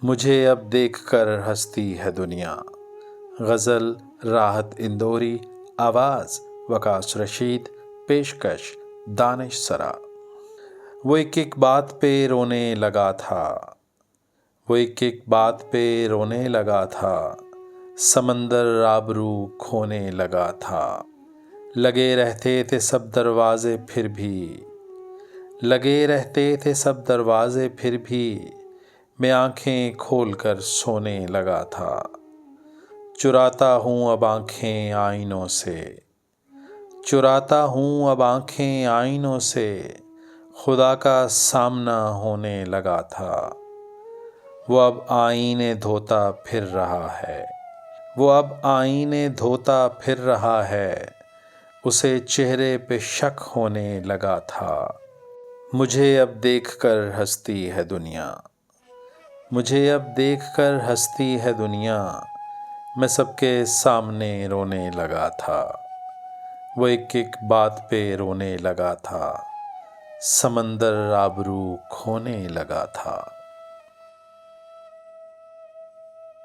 مجھے اب دیکھ کر ہنستی ہے دنیا۔ غزل راحت اندوری، آواز وکاس رشید، پیشکش دانش سرا۔ وہ ایک ایک بات پہ رونے لگا تھا، وہ ایک ایک بات پہ رونے لگا تھا، سمندر آبرو کھونے لگا تھا۔ لگے رہتے تھے سب دروازے پھر بھی، لگے رہتے تھے سب دروازے پھر بھی، میں آنکھیں کھول کر سونے لگا تھا۔ چراتا ہوں اب آنکھیں آئینوں سے، چراتا ہوں اب آنکھیں آئینوں سے، خدا کا سامنا ہونے لگا تھا۔ وہ اب آئینے دھوتا پھر رہا ہے، وہ اب آئینے دھوتا پھر رہا ہے، اسے چہرے پہ شک ہونے لگا تھا۔ مجھے اب دیکھ کر ہنستی ہے دنیا، مجھے اب دیکھ کر ہنستی ہے دنیا، میں سب کے سامنے رونے لگا تھا۔ وہ ایک ایک بات پہ رونے لگا تھا، سمندر آبرو کھونے لگا تھا۔